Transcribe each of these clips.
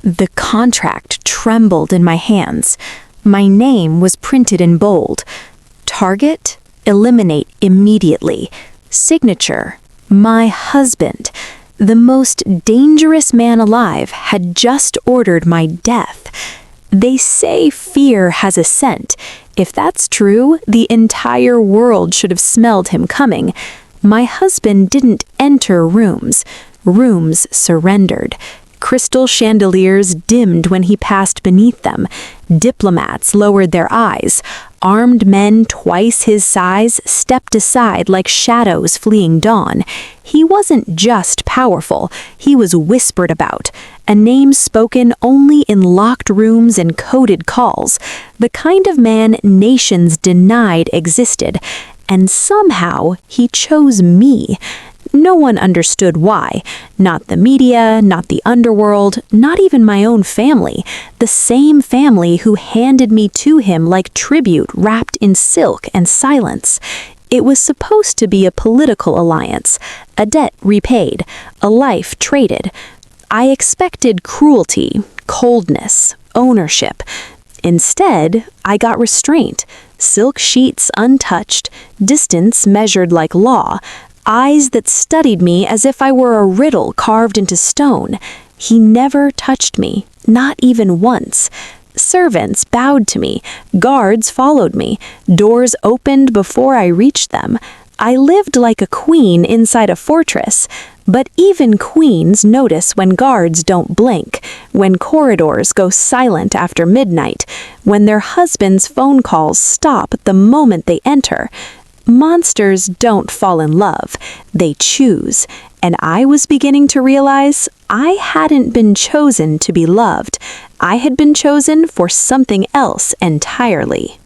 The contract trembled in my hands. My name was printed in bold. Target, eliminate immediately. Signature, my husband. The most dangerous man alive had just ordered my death. They say fear has a scent. If that's true, the entire world should have smelled him coming. My husband didn't enter rooms. Rooms surrendered. Crystal chandeliers dimmed when he passed beneath them. Diplomats lowered their eyes. Armed men twice his size stepped aside like shadows fleeing dawn. He wasn't just powerful, he was whispered about. A name spoken only in locked rooms and coded calls. The kind of man nations denied existed. And somehow he chose me. No one understood why. Not the media, not the underworld, not even my own family. The same family who handed me to him like tribute wrapped in silk and silence. It was supposed to be a political alliance, a debt repaid, a life traded. I expected cruelty, coldness, ownership. Instead, I got restraint, silk sheets untouched, distance measured like law, eyes that studied me as if I were a riddle carved into stone. He never touched me, not even once. Servants bowed to me, guards followed me, doors opened before I reached them. I lived like a queen inside a fortress, but even queens notice when guards don't blink, when corridors go silent after midnight, when their husbands' phone calls stop the moment they enter. Monsters don't fall in love, they choose, and I was beginning to realize I hadn't been chosen to be loved. I had been chosen for something else entirely.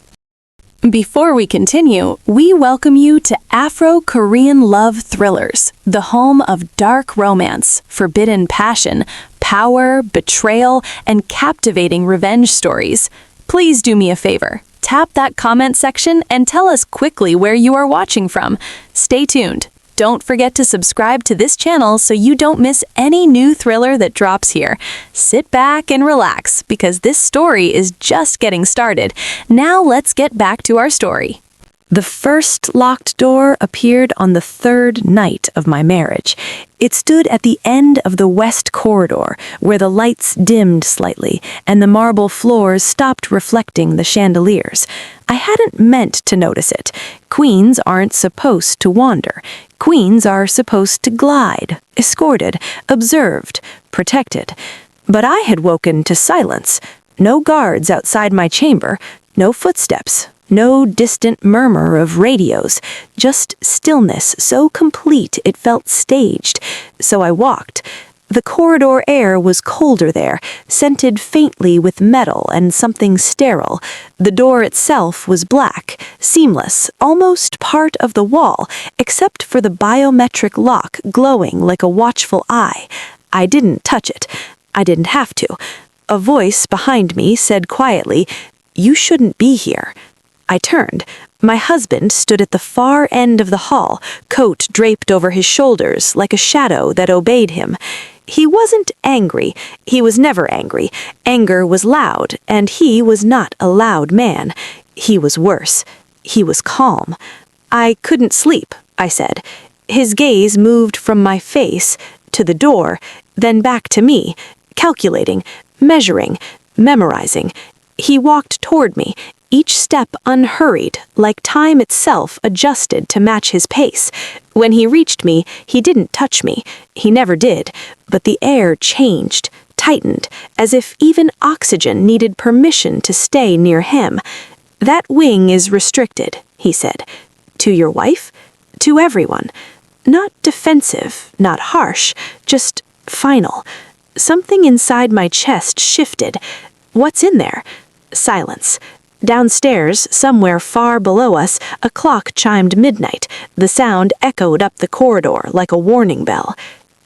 Before we continue, we welcome you to Afro-Korean love thrillers, the home of dark romance, forbidden passion, power, betrayal, and captivating revenge stories. Please do me a favor. Tap that comment section and tell us quickly where you are watching from. Stay tuned. Don't forget to subscribe to this channel so you don't miss any new thriller that drops here. Sit back and relax because this story is just getting started. Now let's get back to our story. The first locked door appeared on the third night of my marriage. It stood at the end of the west corridor, where the lights dimmed slightly and the marble floors stopped reflecting the chandeliers. I hadn't meant to notice it. Queens aren't supposed to wander. Queens are supposed to glide, escorted, observed, protected. But I had woken to silence. No guards outside my chamber, no footsteps. No distant murmur of radios, just stillness so complete it felt staged. So I walked. The corridor air was colder there, scented faintly with metal and something sterile. The door itself was black, seamless, almost part of the wall, except for the biometric lock glowing like a watchful eye. I didn't touch it. I didn't have to. A voice behind me said quietly, "You shouldn't be here." I turned. My husband stood at the far end of the hall, coat draped over his shoulders like a shadow that obeyed him. He wasn't angry. He was never angry. Anger was loud, and he was not a loud man. He was worse. He was calm. "I couldn't sleep," I said. His gaze moved from my face to the door, then back to me, calculating, measuring, memorizing. He walked toward me, each step unhurried, like time itself adjusted to match his pace. When he reached me, he didn't touch me. He never did. But the air changed, tightened, as if even oxygen needed permission to stay near him. "That wing is restricted," he said. "To your wife? To everyone. Not defensive, not harsh, just final." Something inside my chest shifted. "What's in there?" Silence. Downstairs, somewhere far below us, a clock chimed midnight. The sound echoed up the corridor like a warning bell.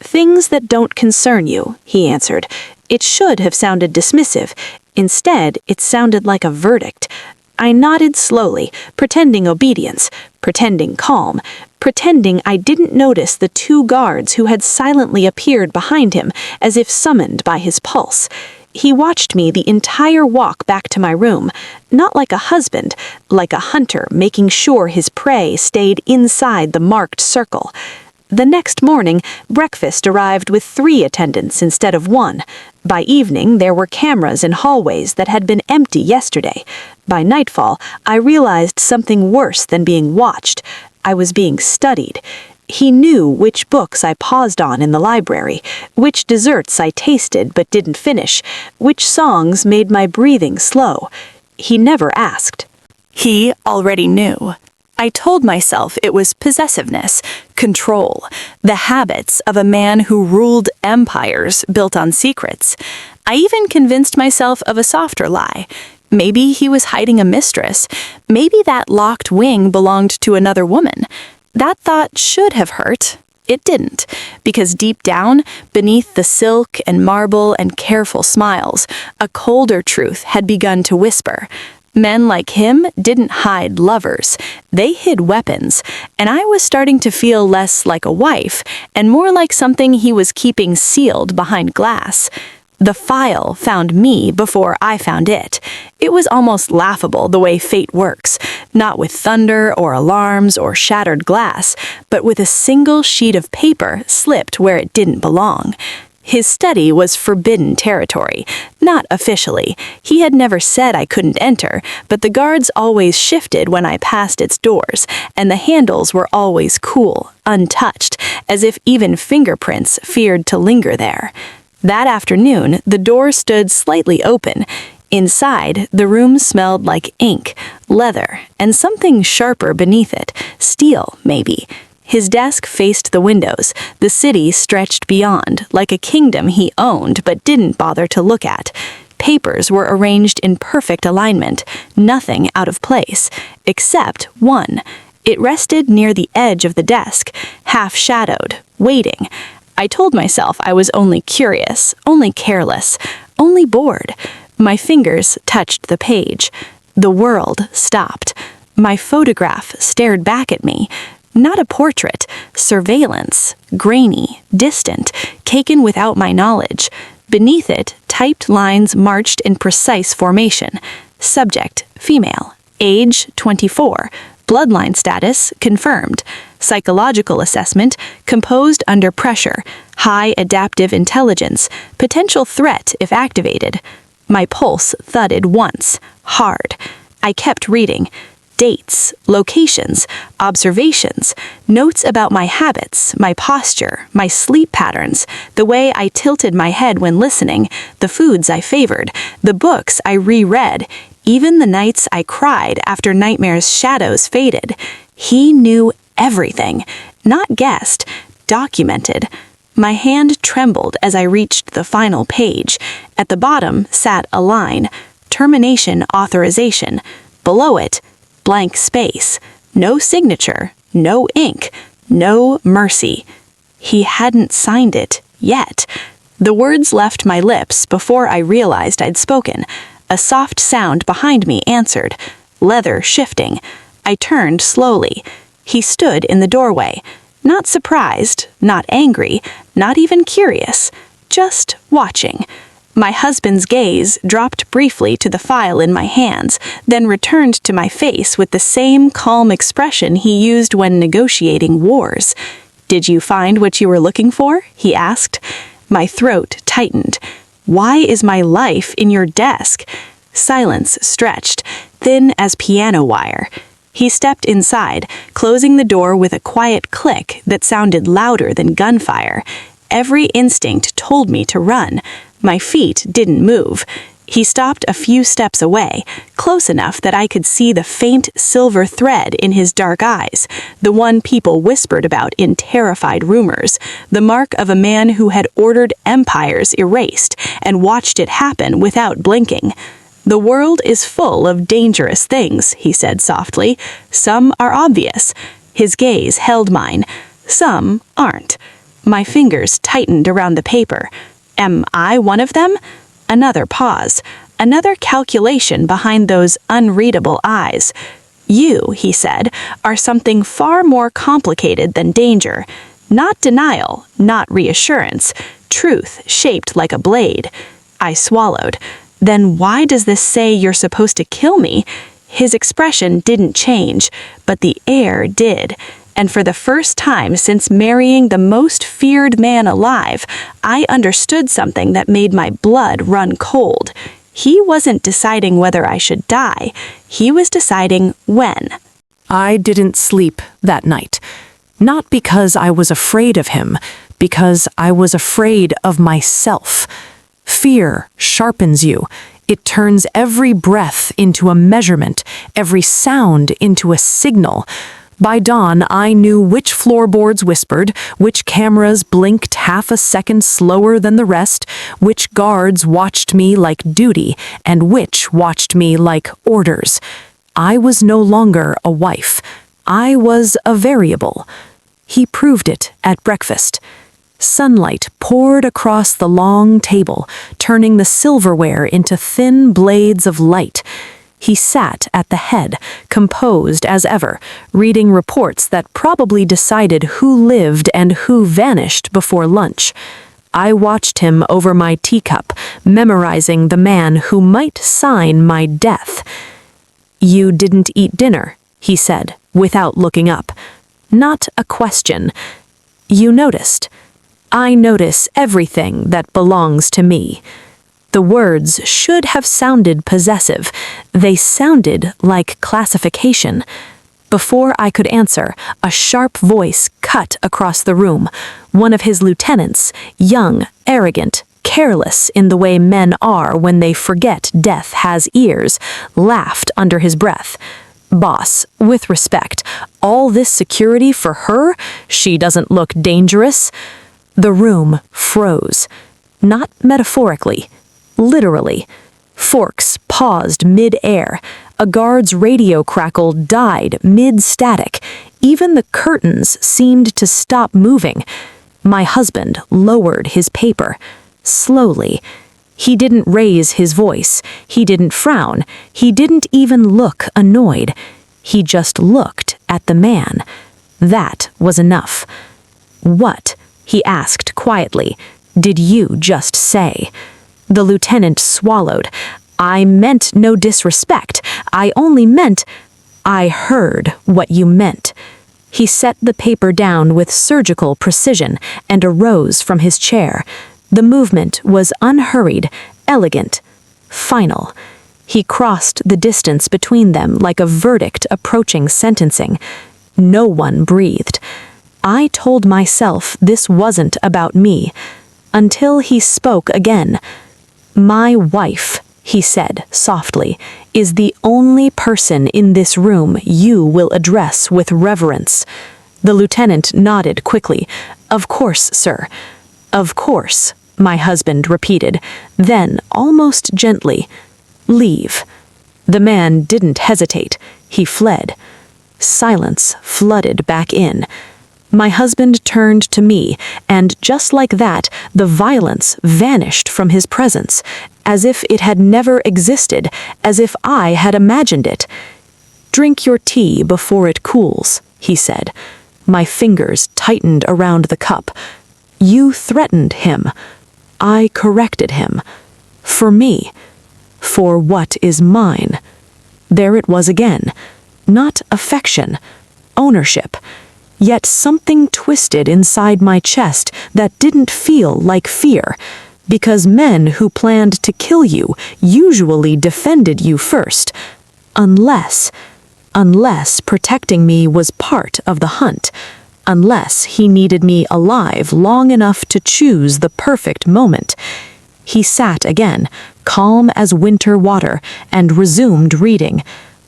"Things that don't concern you," he answered. It should have sounded dismissive. Instead, it sounded like a verdict. I nodded slowly, pretending obedience, pretending calm, pretending I didn't notice the two guards who had silently appeared behind him, as if summoned by his pulse. He watched me the entire walk back to my room, not like a husband, like a hunter making sure his prey stayed inside the marked circle. The next morning, breakfast arrived with 3 attendants instead of 1. By evening, there were cameras in hallways that had been empty yesterday. By nightfall, I realized something worse than being watched. I was being studied. He knew which books I paused on in the library, which desserts I tasted but didn't finish, which songs made my breathing slow. He never asked. He already knew. I told myself it was possessiveness, control, the habits of a man who ruled empires built on secrets. I even convinced myself of a softer lie. Maybe he was hiding a mistress. Maybe that locked wing belonged to another woman. That thought should have hurt. It didn't, because deep down, beneath the silk and marble and careful smiles, a colder truth had begun to whisper. Men like him didn't hide lovers. They hid weapons, and I was starting to feel less like a wife and more like something he was keeping sealed behind glass. The file found me before I found it. It was almost laughable the way fate works, not with thunder or alarms or shattered glass, but with a single sheet of paper slipped where it didn't belong. His study was forbidden territory, not officially. He had never said I couldn't enter, but the guards always shifted when I passed its doors, and the handles were always cool, untouched, as if even fingerprints feared to linger there. That afternoon, the door stood slightly open. Inside, the room smelled like ink, leather, and something sharper beneath it, steel, maybe. His desk faced the windows. The city stretched beyond, like a kingdom he owned but didn't bother to look at. Papers were arranged in perfect alignment, nothing out of place, except one. It rested near the edge of the desk, half-shadowed, waiting. I told myself I was only curious, only careless, only bored. My fingers touched the page. The world stopped. My photograph stared back at me. Not a portrait, surveillance, grainy, distant, taken without my knowledge. Beneath it, typed lines marched in precise formation. Subject, female. Age, 24. Bloodline status, confirmed. Psychological assessment, composed under pressure. High adaptive intelligence. Potential threat if activated. My pulse thudded once, hard. I kept reading. Dates, locations, observations, notes about my habits, my posture, my sleep patterns, the way I tilted my head when listening, the foods I favored, the books I reread, even the nights I cried after nightmares' shadows faded. He knew everything, not guessed, documented. My hand trembled as I reached the final page. At the bottom sat a line, termination authorization. Below it, blank space, no signature, no ink, no mercy. He hadn't signed it yet. The words left my lips before I realized I'd spoken. A soft sound behind me answered, leather shifting. I turned slowly. He stood in the doorway, not surprised, not angry, not even curious, just watching. My husband's gaze dropped briefly to the file in my hands, then returned to my face with the same calm expression he used when negotiating wars. "Did you find what you were looking for?" he asked. My throat tightened. "Why is my life in your desk?" Silence stretched, thin as piano wire. He stepped inside, closing the door with a quiet click that sounded louder than gunfire. Every instinct told me to run. My feet didn't move. He stopped a few steps away, close enough that I could see the faint silver thread in his dark eyes, the one people whispered about in terrified rumors, the mark of a man who had ordered empires erased and watched it happen without blinking. "The world is full of dangerous things," he said softly. "Some are obvious." His gaze held mine. "Some aren't." My fingers tightened around the paper. Am I one of them? Another pause, another calculation behind those unreadable eyes. "You," he said, "are something far more complicated than danger. Not denial, not reassurance. Truth shaped like a blade." I swallowed. Then why does this say you're supposed to kill me? His expression didn't change, but the air did. And for the first time since marrying the most feared man alive, I understood something that made my blood run cold. He wasn't deciding whether I should die. He was deciding when. I didn't sleep that night. Not because I was afraid of him, because I was afraid of myself. Fear sharpens you. It turns every breath into a measurement, every sound into a signal. By dawn, I knew which floorboards whispered, which cameras blinked half a second slower than the rest, which guards watched me like duty, and which watched me like orders. I was no longer a wife. I was a variable. He proved it at breakfast. Sunlight poured across the long table, turning the silverware into thin blades of light. He sat at the head, composed as ever, reading reports that probably decided who lived and who vanished before lunch. I watched him over my teacup, memorizing the man who might sign my death. "You didn't eat dinner," he said, without looking up. Not a question. "You noticed." I notice everything that belongs to me. The words should have sounded possessive. They sounded like classification. Before I could answer, a sharp voice cut across the room. One of his lieutenants, young, arrogant, careless in the way men are when they forget death has ears, laughed under his breath. "Boss, with respect, all this security for her? She doesn't look dangerous." The room froze. Not metaphorically. Literally. Forks paused mid-air. A guard's radio crackle died mid-static. Even the curtains seemed to stop moving. My husband lowered his paper. Slowly. He didn't raise his voice. He didn't frown. He didn't even look annoyed. He just looked at the man. That was enough. "What?" he asked quietly. "Did you just say?" The lieutenant swallowed. "I meant no disrespect. I only meant—" "I heard what you meant." He set the paper down with surgical precision and arose from his chair. The movement was unhurried, elegant, final. He crossed the distance between them like a verdict approaching sentencing. No one breathed. I told myself this wasn't about me, until he spoke again. "My wife," he said softly, "is the only person in this room you will address with reverence." The lieutenant nodded quickly. "Of course, sir." "Of course," my husband repeated, then almost gently, "Leave." The man didn't hesitate. He fled. Silence flooded back in. My husband turned to me, and just like that, the violence vanished from his presence, as if it had never existed, as if I had imagined it. "Drink your tea before it cools," he said. My fingers tightened around the cup. "You threatened him. I corrected him. For me. For what is mine." There it was again. Not affection. Ownership. Yet something twisted inside my chest that didn't feel like fear, because men who planned to kill you usually defended you first, unless protecting me was part of the hunt, unless he needed me alive long enough to choose the perfect moment. He sat again, calm as winter water, and resumed reading,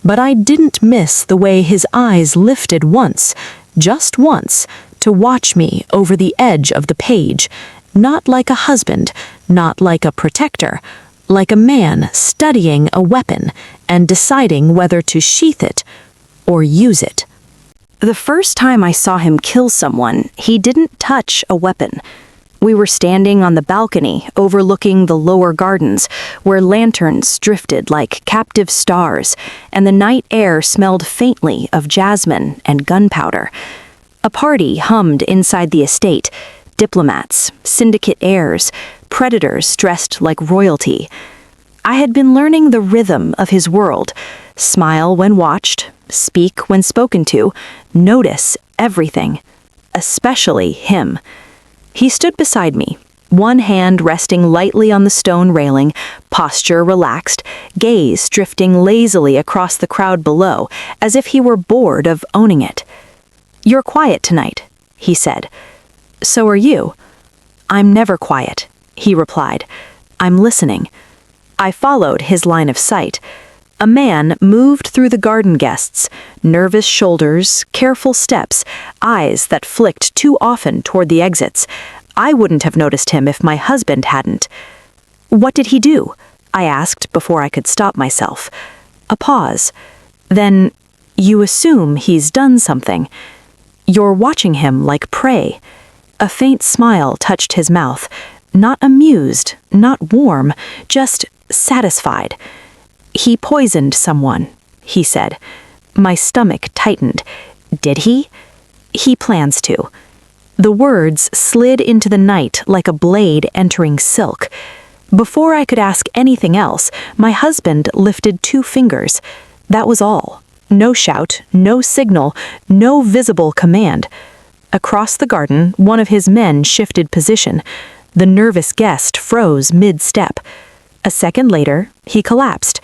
but I didn't miss the way his eyes lifted once, just once, to watch me over the edge of the page, not like a husband, not like a protector, like a man studying a weapon and deciding whether to sheath it or use it. The first time I saw him kill someone, he didn't touch a weapon. We were standing on the balcony overlooking the lower gardens, where lanterns drifted like captive stars, and the night air smelled faintly of jasmine and gunpowder. A party hummed inside the estate. Diplomats, syndicate heirs, predators dressed like royalty. I had been learning the rhythm of his world: smile when watched, speak when spoken to, notice everything, especially him. He stood beside me, one hand resting lightly on the stone railing, posture relaxed, gaze drifting lazily across the crowd below, as if he were bored of owning it. "You're quiet tonight," he said. "So are you." "I'm never quiet," he replied. "I'm listening." I followed his line of sight. A man moved through the garden guests, nervous shoulders, careful steps, eyes that flicked too often toward the exits. I wouldn't have noticed him if my husband hadn't. "What did he do?" I asked before I could stop myself. A pause. Then, "You assume he's done something. You're watching him like prey." A faint smile touched his mouth. Not amused, not warm, just satisfied. "He poisoned someone," he said. My stomach tightened. "Did he?" "He plans to." The words slid into the night like a blade entering silk. Before I could ask anything else, my husband lifted 2 fingers. That was all. No shout, no signal, no visible command. Across the garden, one of his men shifted position. The nervous guest froze mid-step. A second later, he collapsed.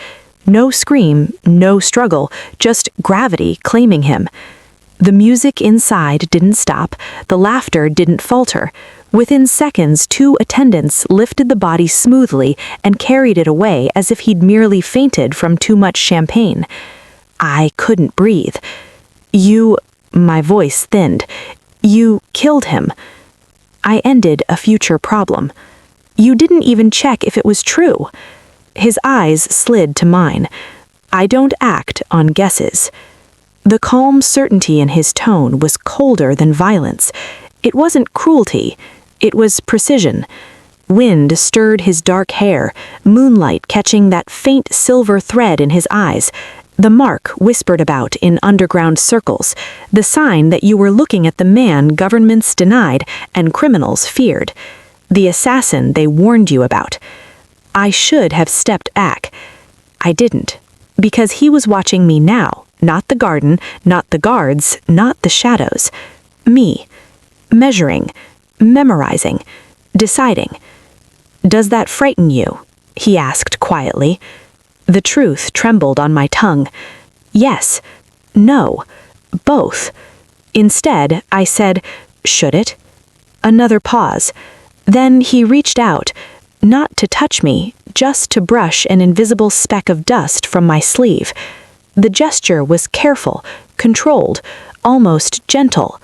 No scream, no struggle, just gravity claiming him. The music inside didn't stop, the laughter didn't falter. Within seconds, 2 attendants lifted the body smoothly and carried it away as if he'd merely fainted from too much champagne. I couldn't breathe. "You," my voice thinned, "you killed him." I ended a future problem. "You didn't even check if it was true." His eyes slid to mine. "I don't act on guesses." The calm certainty in his tone was colder than violence. It wasn't cruelty, it was precision. Wind stirred his dark hair, moonlight catching that faint silver thread in his eyes. The mark whispered about in underground circles, the sign that you were looking at the man governments denied and criminals feared. The assassin they warned you about. I should have stepped back. I didn't, because he was watching me now. Not the garden, not the guards, not the shadows. Me. Measuring, memorizing, deciding. "Does that frighten you?" he asked quietly. The truth trembled on my tongue. Yes. No. Both. Instead, I said, "Should it?" Another pause. Then he reached out, not to touch me, just to brush an invisible speck of dust from my sleeve. The gesture was careful, controlled, almost gentle.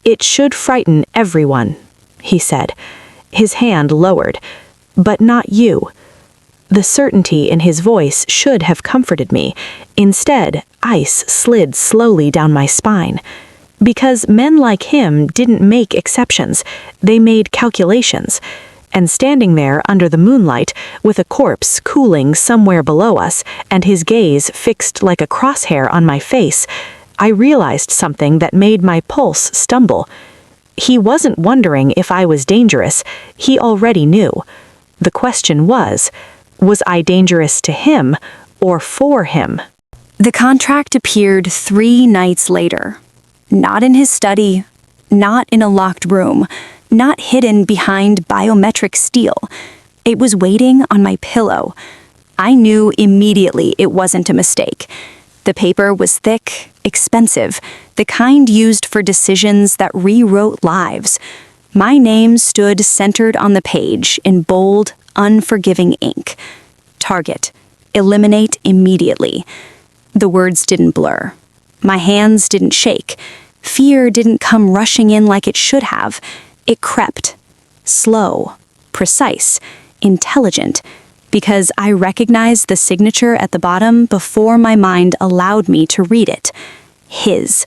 "It should frighten everyone," he said. His hand lowered. "But not you." The certainty in his voice should have comforted me. Instead, ice slid slowly down my spine. Because men like him didn't make exceptions, they made calculations. And standing there under the moonlight, with a corpse cooling somewhere below us, and his gaze fixed like a crosshair on my face, I realized something that made my pulse stumble. He wasn't wondering if I was dangerous, he already knew. The question was I dangerous to him or for him? The contract appeared 3 nights later. Not in his study, not in a locked room, not hidden behind biometric steel. It was waiting on my pillow. I knew immediately it wasn't a mistake. The paper was thick, expensive, the kind used for decisions that rewrote lives. My name stood centered on the page in bold, unforgiving ink. Target. Eliminate immediately. The words didn't blur. My hands didn't shake. Fear didn't come rushing in like it should have. It crept. Slow, precise, intelligent, because I recognized the signature at the bottom before my mind allowed me to read it. His.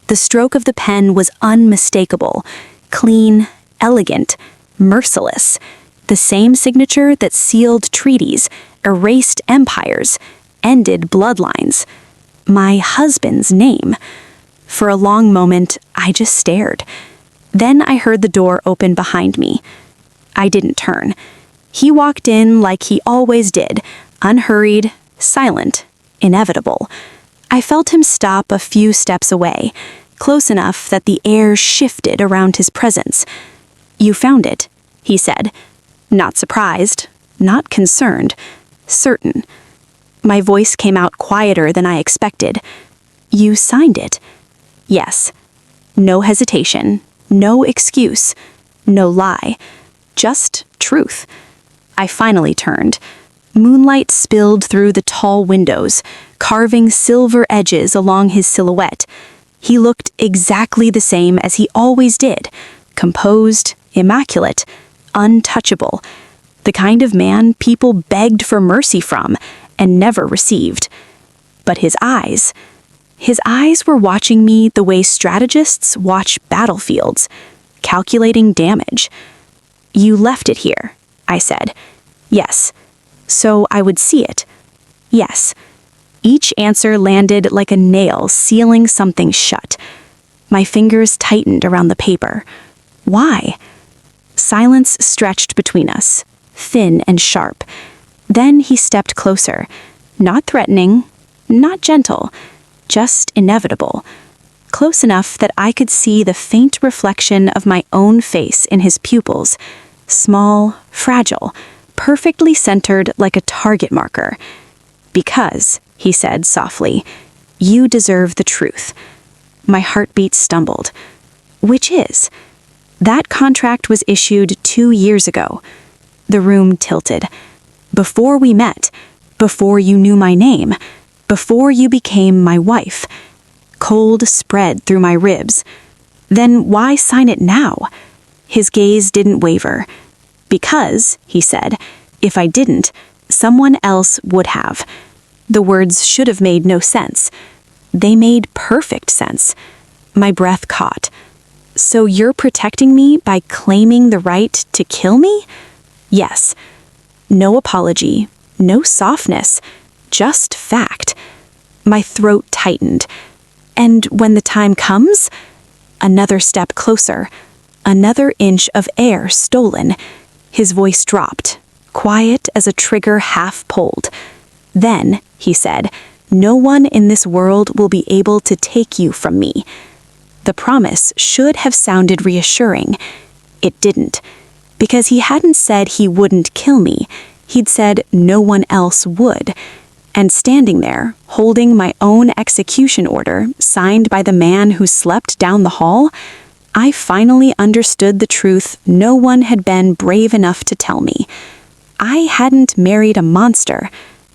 The stroke of the pen was unmistakable, clean, elegant, merciless. The same signature that sealed treaties, erased empires, ended bloodlines. My husband's name. For a long moment, I just stared. Then I heard the door open behind me. I didn't turn. He walked in like he always did, unhurried, silent, inevitable. I felt him stop a few steps away, close enough that the air shifted around his presence. "You found it," he said. Not surprised, not concerned, certain. My voice came out quieter than I expected. "You signed it?" "Yes." No hesitation, no excuse, no lie. Just truth. I finally turned. Moonlight spilled through the tall windows, carving silver edges along his silhouette. He looked exactly the same as he always did, composed, immaculate, untouchable. The kind of man people begged for mercy from and never received. But his eyes were watching me the way strategists watch battlefields, calculating damage. "You left it here," I said. "Yes." "So I would see it?" "Yes." Each answer landed like a nail sealing something shut. My fingers tightened around the paper. Why? Silence stretched between us, thin and sharp. Then he stepped closer, not threatening, not gentle, just inevitable. Close enough that I could see the faint reflection of my own face in his pupils, small, fragile, perfectly centered like a target marker. "Because," he said softly, "you deserve the truth." My heartbeat stumbled. "Which is?" "That contract was issued 2 years ago." The room tilted. "Before we met, before you knew my name, before you became my wife." Cold spread through my ribs. "Then why sign it now?" His gaze didn't waver. "Because," he said, "if I didn't, someone else would have." The words should have made no sense. They made perfect sense. My breath caught. "So you're protecting me by claiming the right to kill me?" "Yes." No apology, no softness, just fact. My throat tightened. "And when the time comes?" Another step closer. Another inch of air stolen. His voice dropped, quiet as a trigger half pulled. "Then," he said, "no one in this world will be able to take you from me." The promise should have sounded reassuring. It didn't. Because he hadn't said he wouldn't kill me. He'd said no one else would. And standing there, holding my own execution order, signed by the man who slept down the hall, I finally understood the truth no one had been brave enough to tell me. I hadn't married a monster.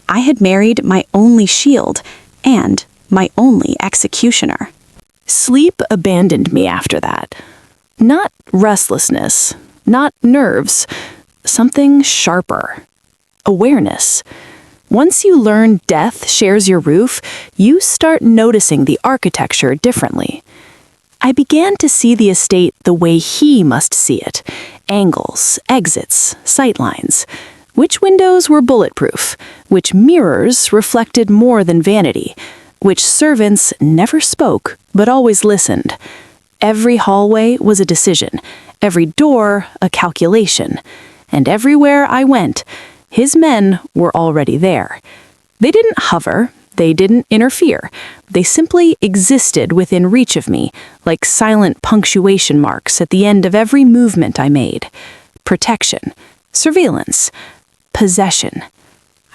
I had married my only shield and my only executioner. Sleep abandoned me after that. Not restlessness, not nerves, something sharper. Awareness. Once you learn death shares your roof, you start noticing the architecture differently. I began to see the estate the way he must see it. Angles, exits, sightlines. Which windows were bulletproof, which mirrors reflected more than vanity, which servants never spoke but always listened. Every hallway was a decision, every door a calculation, and everywhere I went, his men were already there. They didn't hover, they didn't interfere, they simply existed within reach of me, like silent punctuation marks at the end of every movement I made. Protection, surveillance, possession.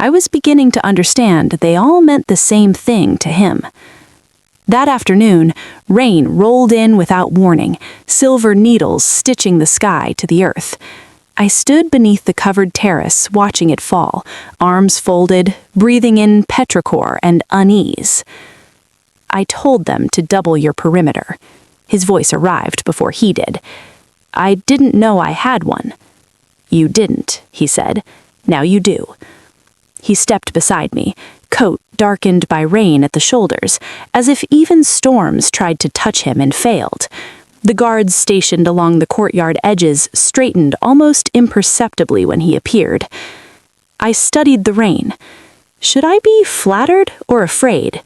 I was beginning to understand they all meant the same thing to him. That afternoon, rain rolled in without warning, silver needles stitching the sky to the earth. I stood beneath the covered terrace, watching it fall, arms folded, breathing in petrichor and unease. "I told them to double your perimeter." His voice arrived before he did. "I didn't know I had one." "You didn't," he said. "Now you do." He stepped beside me, coat darkened by rain at the shoulders, as if even storms tried to touch him and failed. The guards stationed along the courtyard edges straightened almost imperceptibly when he appeared. I studied the rain. Should I be flattered or afraid?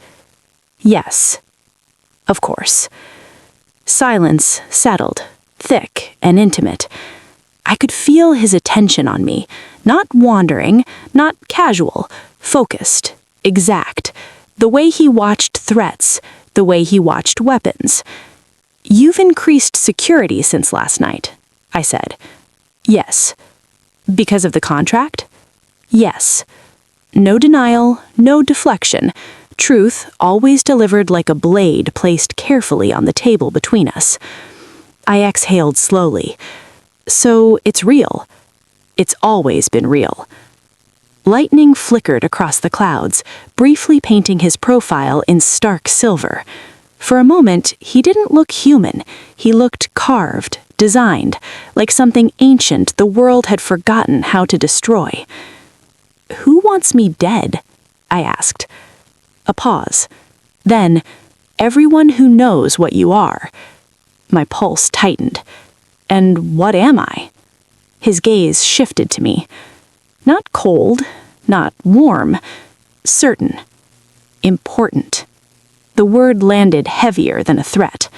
Yes. Of course. Silence settled, thick and intimate. I could feel his attention on me, not wandering, not casual, focused, exact, the way he watched threats, the way he watched weapons. "You've increased security since last night," I said. "Yes." "Because of the contract?" "Yes." No denial, no deflection. Truth always delivered like a blade placed carefully on the table between us. I exhaled slowly. "So it's real. It's always been real." Lightning flickered across the clouds, briefly painting his profile in stark silver. For a moment, he didn't look human. He looked carved, designed, like something ancient the world had forgotten how to destroy. "Who wants me dead?" I asked. A pause. Then, "Everyone who knows what you are." My pulse tightened. "And what am I?" His gaze shifted to me. Not cold, not warm, certain, important. The word landed heavier than a threat.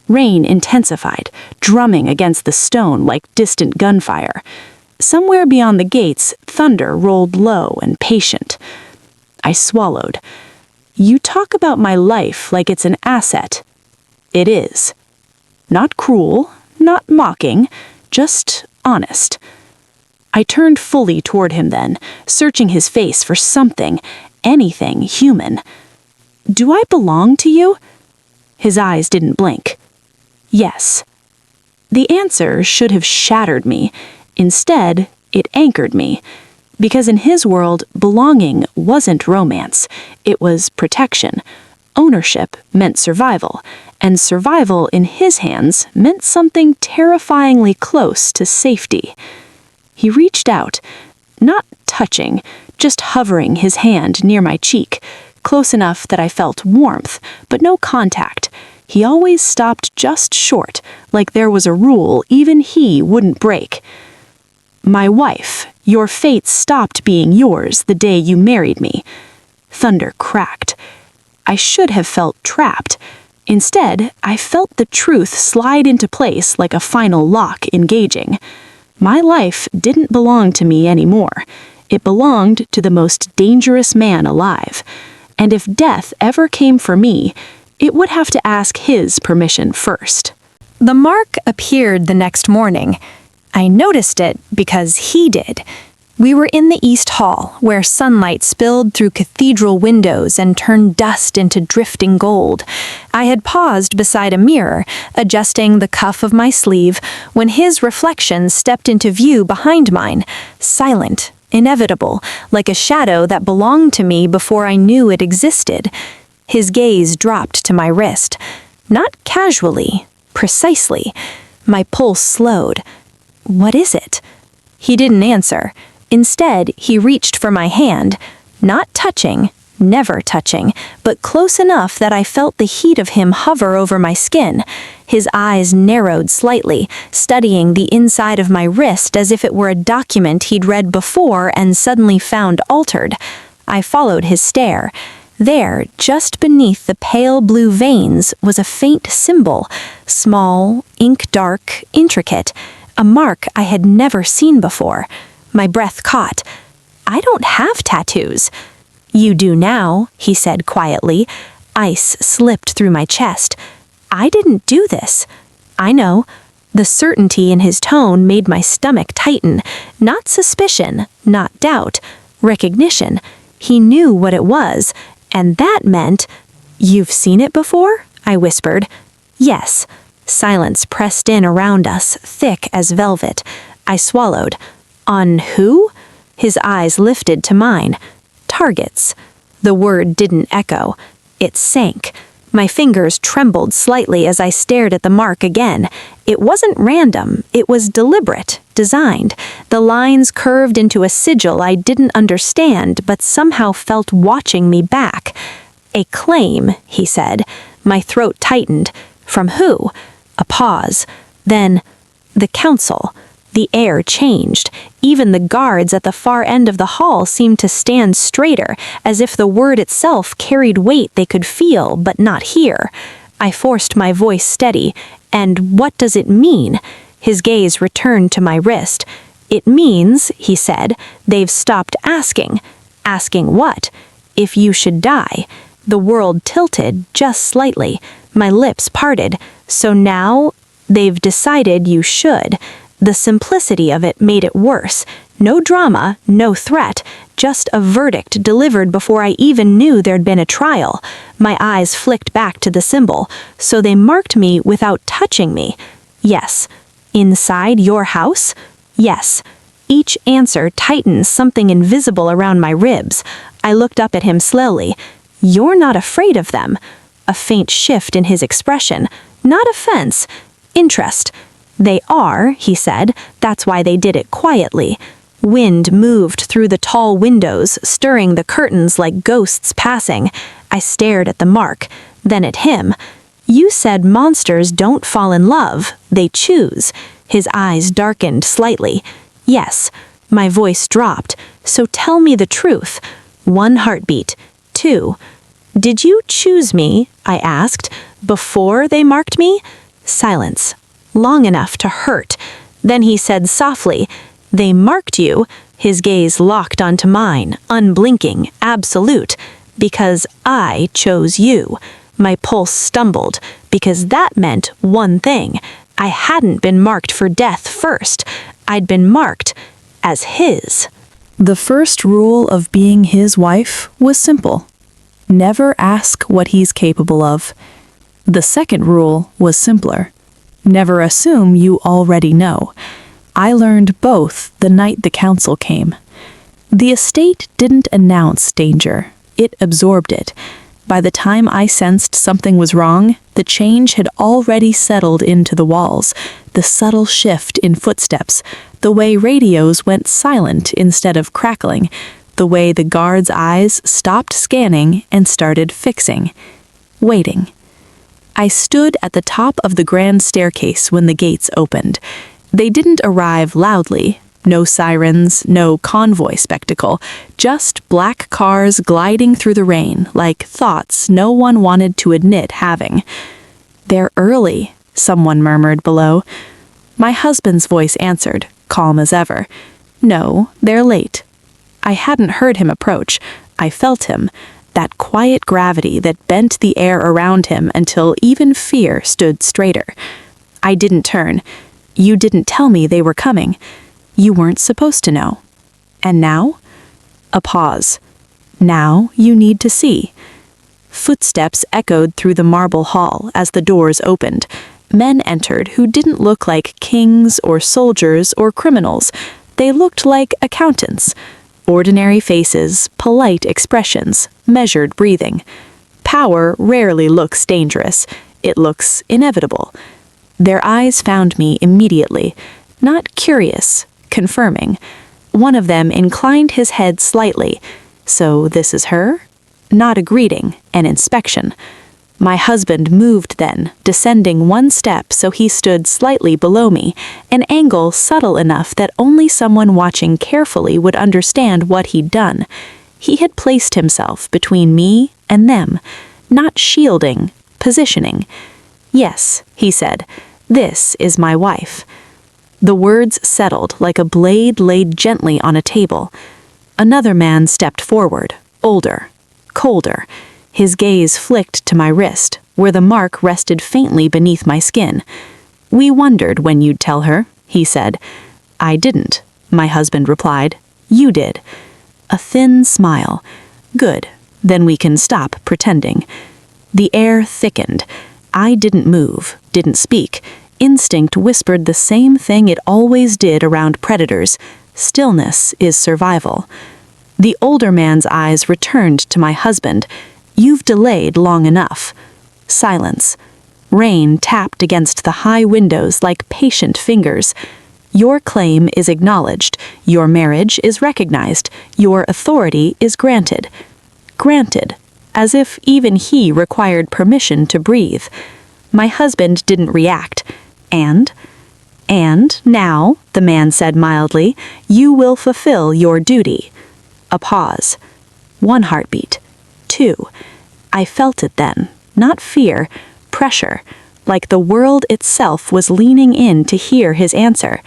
Rain intensified, drumming against the stone like distant gunfire. Somewhere beyond the gates, thunder rolled low and patient. I swallowed. "You talk about my life like it's an asset." "It is." Not cruel, not mocking, just honest. I turned fully toward him then, searching his face for something, anything human. "Do I belong to you?" His eyes didn't blink. "Yes." The answer should have shattered me. Instead, it anchored me. Because in his world, belonging wasn't romance. It was protection. Ownership meant survival. And survival in his hands meant something terrifyingly close to safety. He reached out, not touching, just hovering his hand near my cheek, close enough that I felt warmth, but no contact. He always stopped just short, like there was a rule even he wouldn't break. "My wife, your fate stopped being yours the day you married me." Thunder cracked. I should have felt trapped. Instead, I felt the truth slide into place like a final lock engaging. My life didn't belong to me anymore. It belonged to the most dangerous man alive. And if death ever came for me, it would have to ask his permission first. The mark appeared the next morning. I noticed it because he did. We were in the East Hall, where sunlight spilled through cathedral windows and turned dust into drifting gold. I had paused beside a mirror, adjusting the cuff of my sleeve, when his reflection stepped into view behind mine, silent, inevitable, like a shadow that belonged to me before I knew it existed. His gaze dropped to my wrist. Not casually, precisely. My pulse slowed. "What is it?" He didn't answer. Instead, he reached for my hand, not touching, never touching, but close enough that I felt the heat of him hover over my skin. His eyes narrowed slightly, studying the inside of my wrist as if it were a document he'd read before and suddenly found altered. I followed his stare. There, just beneath the pale blue veins, was a faint symbol, small, ink-dark, intricate, a mark I had never seen before. My breath caught. "I don't have tattoos." "You do now," he said quietly. Ice slipped through my chest. "I didn't do this." "I know." The certainty in his tone made my stomach tighten. Not suspicion, not doubt. Recognition. He knew what it was. And that meant, "You've seen it before?" I whispered. "Yes." Silence pressed in around us, thick as velvet. I swallowed. "On who?" His eyes lifted to mine. "Targets." The word didn't echo. It sank. My fingers trembled slightly as I stared at the mark again. It wasn't random. It was deliberate, designed. The lines curved into a sigil I didn't understand, but somehow felt watching me back. "A claim," he said. My throat tightened. "From who?" A pause. Then, "The council." The air changed. Even the guards at the far end of the hall seemed to stand straighter, as if the word itself carried weight they could feel but not hear. I forced my voice steady. "And what does it mean?" His gaze returned to my wrist. "It means," he said, "they've stopped asking." "Asking what?" "If you should die." The world tilted just slightly. My lips parted. "So now they've decided you should." The simplicity of it made it worse. No drama, no threat, just a verdict delivered before I even knew there'd been a trial. My eyes flicked back to the symbol. "So they marked me without touching me?" "Yes." "Inside your house?" "Yes." Each answer tightened something invisible around my ribs. I looked up at him slowly. "You're not afraid of them." A faint shift in his expression. Not offense. Interest. "They are," he said. "That's why they did it quietly." Wind moved through the tall windows, stirring the curtains like ghosts passing. I stared at the mark, then at him. "You said monsters don't fall in love, they choose." His eyes darkened slightly. "Yes." My voice dropped. "So tell me the truth." 1 heartbeat. 2. "Did you choose me?" I asked. "Before they marked me?" Silence. Long enough to hurt. Then he said softly, "They marked you." His gaze locked onto mine, unblinking, absolute. "Because I chose you." My pulse stumbled, because that meant one thing. I hadn't been marked for death first. I'd been marked as his. The first rule of being his wife was simple. Never ask what he's capable of. The second rule was simpler. Never assume you already know. I learned both the night the council came. The estate didn't announce danger. It absorbed it. By the time I sensed something was wrong, the change had already settled into the walls, the subtle shift in footsteps, the way radios went silent instead of crackling, the way the guards' eyes stopped scanning and started fixing. Waiting. I stood at the top of the grand staircase when the gates opened. They didn't arrive loudly. No sirens, no convoy spectacle, just black cars gliding through the rain like thoughts no one wanted to admit having. "They're early," someone murmured below. My husband's voice answered, calm as ever. "No, they're late." I hadn't heard him approach. I felt him, that quiet gravity that bent the air around him until even fear stood straighter. I didn't turn. "You didn't tell me they were coming." "You weren't supposed to know." "And now?" A pause. "Now you need to see." Footsteps echoed through the marble hall as the doors opened. Men entered who didn't look like kings or soldiers or criminals. They looked like accountants. Ordinary faces, polite expressions, measured breathing. Power rarely looks dangerous. It looks inevitable. Their eyes found me immediately. Not curious, confirming. One of them inclined his head slightly. "So this is her?" Not a greeting, an inspection. My husband moved then, descending 1 step so he stood slightly below me, an angle subtle enough that only someone watching carefully would understand what he'd done. He had placed himself between me and them, not shielding, positioning. "Yes," he said, "this is my wife." The words settled like a blade laid gently on a table. Another man stepped forward, older, colder. His gaze flicked to my wrist, where the mark rested faintly beneath my skin. "We wondered when you'd tell her," he said. "I didn't," my husband replied. "You did." A thin smile. "Good, then we can stop pretending." The air thickened. I didn't move, didn't speak. Instinct whispered the same thing it always did around predators. Stillness is survival. The older man's eyes returned to my husband. "You've delayed long enough." Silence. Rain tapped against the high windows like patient fingers. "Your claim is acknowledged. Your marriage is recognized. Your authority is granted." Granted, as if even he required permission to breathe. My husband didn't react. And now," the man said mildly, "you will fulfill your duty." A pause. 1 heartbeat. 2. I felt it then. Not fear. Pressure. like the world itself was leaning in to hear his answer.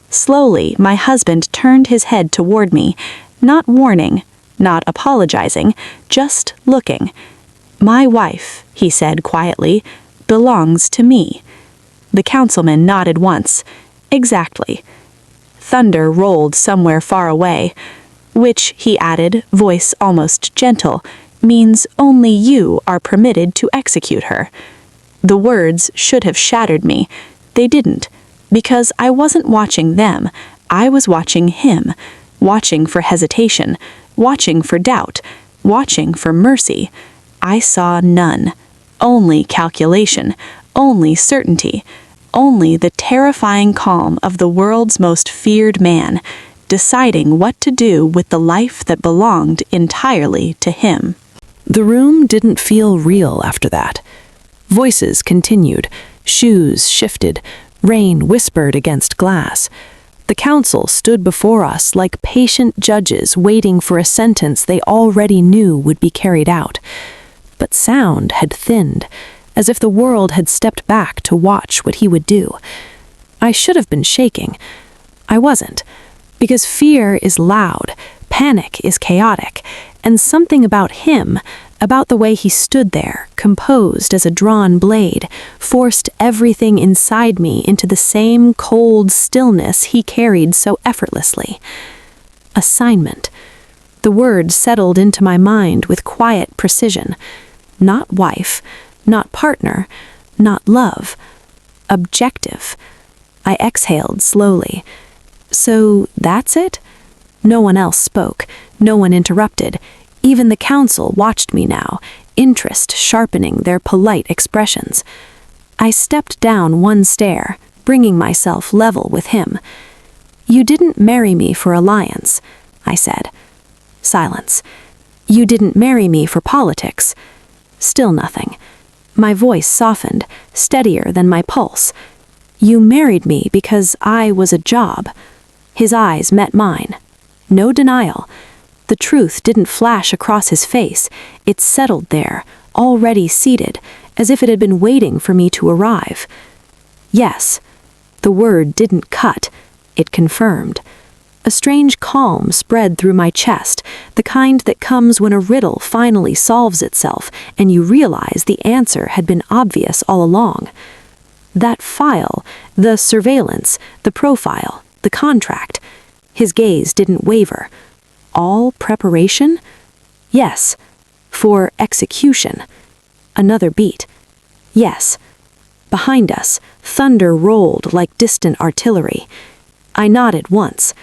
Slowly, my husband turned his head toward me, not warning, not apologizing, just looking. "My wife," he said quietly, "belongs to me." The councilman nodded once. "Exactly." Thunder rolled somewhere far away, which, he added, voice almost gentle, means only you are permitted to execute her. The words should have shattered me. They didn't, because I wasn't watching them. I was watching him, watching for hesitation, watching for doubt, watching for mercy. I saw none. Only calculation, only certainty, only the terrifying calm of the world's most feared man, deciding what to do with the life that belonged entirely to him. The room didn't feel real after that. Voices continued, shoes shifted, rain whispered against glass. The council stood before us like patient judges waiting for a sentence they already knew would be carried out. But sound had thinned, as if the world had stepped back to watch what he would do. I should have been shaking. I wasn't, because fear is loud, panic is chaotic, and something about him, about the way he stood there, composed as a drawn blade, forced everything inside me into the same cold stillness he carried so effortlessly. Assignment. The word settled into my mind with quiet precision. Not wife, not partner, not love. Objective. I exhaled slowly. So that's it? No one else spoke. No one interrupted. Even the council watched me now, interest sharpening their polite expressions. I stepped down one stair, bringing myself level with him. "You didn't marry me for alliance," I said. Silence. "You didn't marry me for politics." Still nothing. My voice softened, steadier than my pulse. "You married me because I was a job." His eyes met mine. No denial. The truth didn't flash across his face. It settled there, already seated, as if it had been waiting for me to arrive. Yes. The word didn't cut. It confirmed. A strange calm spread through my chest, the kind that comes when a riddle finally solves itself and you realize the answer had been obvious all along. That file, the surveillance, the profile, the contract. His gaze didn't waver. All preparation? Yes. For execution. Another beat. Yes. Behind us, thunder rolled like distant artillery. I nodded once.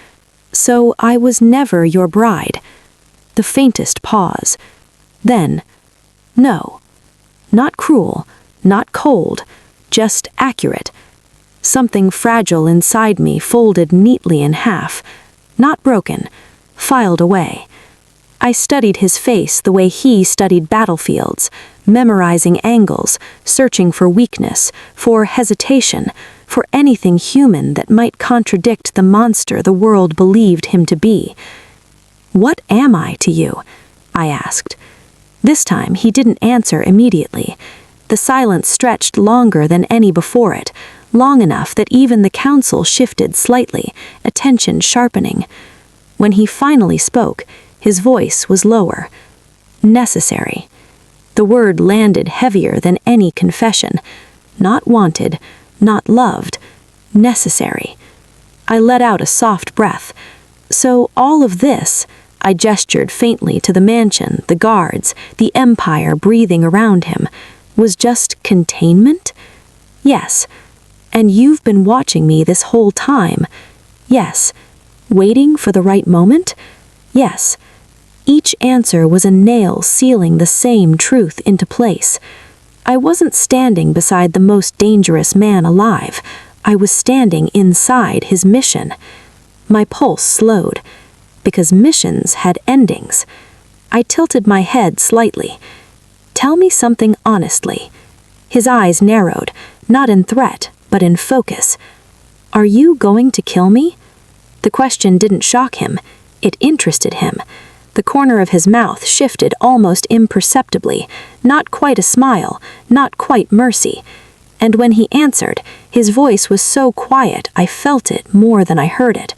"So I was never your bride." The faintest pause. Then, "No. Not cruel, not cold, just accurate." Something fragile inside me folded neatly in half. Not broken, filed away. I studied his face the way he studied battlefields, memorizing angles, searching for weakness, for hesitation, for anything human that might contradict the monster the world believed him to be. "What am I to you?" I asked. This time he didn't answer immediately. The silence stretched longer than any before it, long enough that even the council shifted slightly, attention sharpening. When he finally spoke, his voice was lower. Necessary. The word landed heavier than any confession. Not wanted, not loved, necessary. I let out a soft breath. So all of this, I gestured faintly to the mansion, the guards, the empire breathing around him, was just containment? Yes. And you've been watching me this whole time? Yes. Waiting for the right moment? Yes. Each answer was a nail sealing the same truth into place. I wasn't standing beside the most dangerous man alive. I was standing inside his mission. My pulse slowed, because missions had endings. I tilted my head slightly. "Tell me something honestly." His eyes narrowed, not in threat, but in focus. "Are you going to kill me?" The question didn't shock him. It interested him. The corner of his mouth shifted almost imperceptibly, not quite a smile, not quite mercy. And when he answered, his voice was so quiet I felt it more than I heard it.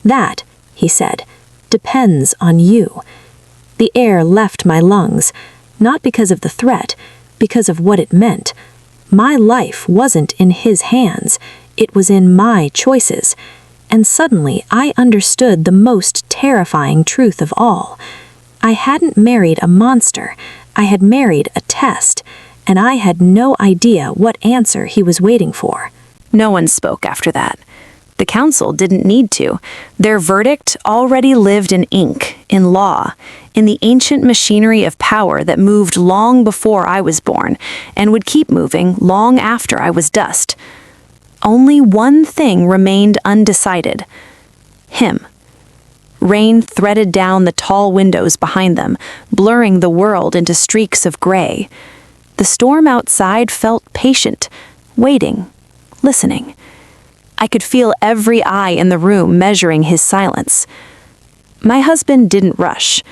"That," he said, "depends on you." The air left my lungs, not because of the threat, because of what it meant. My life wasn't in his hands, it was in my choices. And suddenly I understood the most terrifying truth of all. I hadn't married a monster, I had married a test, and I had no idea what answer he was waiting for. No one spoke after that. The council didn't need to. Their verdict already lived in ink, in law, in the ancient machinery of power that moved long before I was born and would keep moving long after I was dust. Only one thing remained undecided. Him. Rain threaded down the tall windows behind them, blurring the world into streaks of gray. The storm outside felt patient, waiting, listening. I could feel every eye in the room measuring his silence. My husband didn't rush.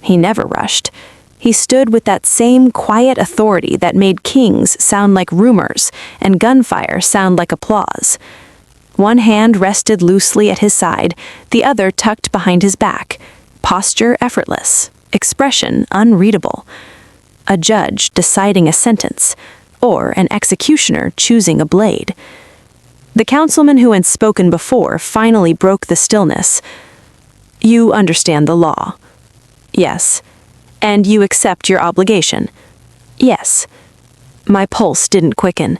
He never rushed. He stood with that same quiet authority that made kings sound like rumors and gunfire sound like applause. One hand rested loosely at his side, the other tucked behind his back, posture effortless, expression unreadable. A judge deciding a sentence, or an executioner choosing a blade. The councilman who had spoken before finally broke the stillness. "You understand the law." "Yes." "And you accept your obligation." "Yes." My pulse didn't quicken,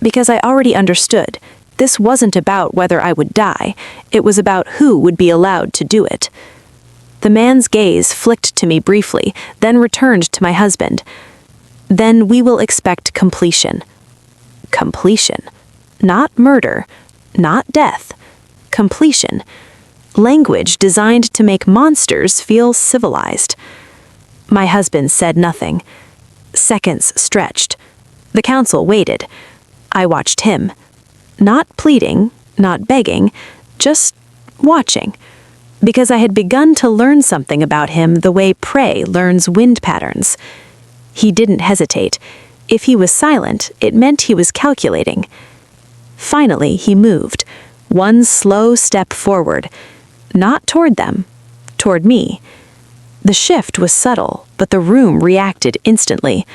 because I already understood. This wasn't about whether I would die, it was about who would be allowed to do it. The man's gaze flicked to me briefly, then returned to my husband. "Then we will expect completion." Completion. Not murder, not death. Completion. Language designed to make monsters feel civilized. My husband said nothing. Seconds stretched. The council waited. I watched him. Not pleading, not begging, just watching. Because I had begun to learn something about him the way prey learns wind patterns. He didn't hesitate. If he was silent, it meant he was calculating. Finally, he moved, one slow step forward, not toward them, toward me. The shift was subtle, but the room reacted instantly.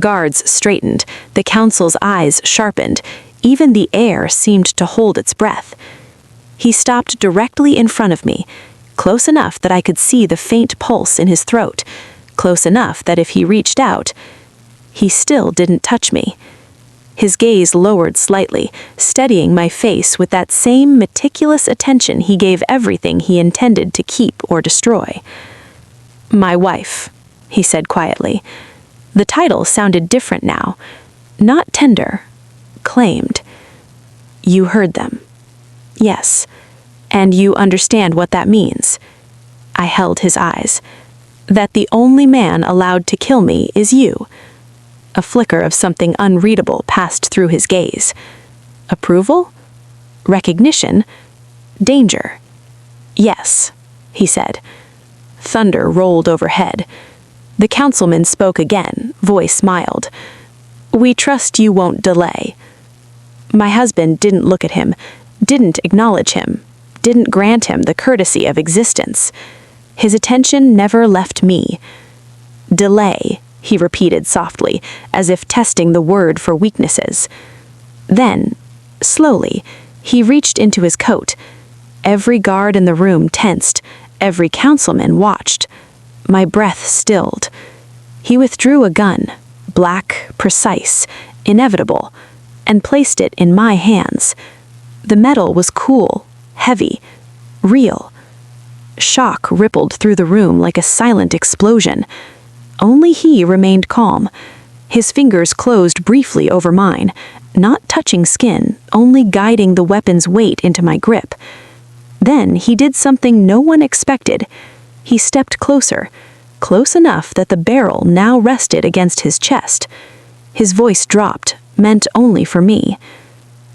Guards straightened, the council's eyes sharpened, even the air seemed to hold its breath. He stopped directly in front of me, close enough that I could see the faint pulse in his throat, close enough that if he reached out, he still didn't touch me. His gaze lowered slightly, steadying my face with that same meticulous attention he gave everything he intended to keep or destroy. "My wife," he said quietly. The title sounded different now. Not tender. Claimed. "You heard them." "Yes. And you understand what that means." I held his eyes. "That the only man allowed to kill me is you." A flicker of something unreadable passed through his gaze. Approval? Recognition? Danger? "Yes," he said. Thunder rolled overhead. The councilman spoke again, voice mild. "We trust you won't delay." My husband didn't look at him, didn't acknowledge him, didn't grant him the courtesy of existence. His attention never left me. "Delay," he repeated softly, as if testing the word for weaknesses. Then, slowly, he reached into his coat. Every guard in the room tensed, every councilman watched. My breath stilled. He withdrew a gun, black, precise, inevitable, and placed it in my hands. The metal was cool, heavy, real. Shock rippled through the room like a silent explosion. Only he remained calm. His fingers closed briefly over mine, not touching skin, only guiding the weapon's weight into my grip. Then he did something no one expected. He stepped closer, close enough that the barrel now rested against his chest. His voice dropped, meant only for me.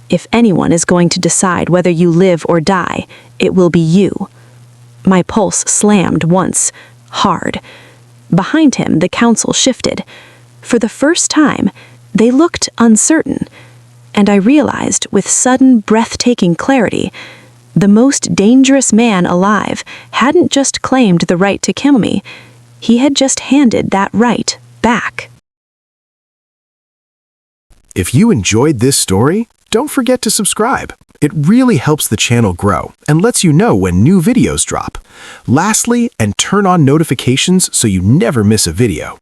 "If anyone is going to decide whether you live or die, it will be you." My pulse slammed once, hard. Behind him, the council shifted. For the first time, they looked uncertain. And I realized, with sudden, breathtaking clarity, the most dangerous man alive hadn't just claimed the right to kill me, he had just handed that right back. If you enjoyed this story, don't forget to subscribe. It really helps the channel grow and lets you know when new videos drop. Lastly, and turn on notifications so you never miss a video.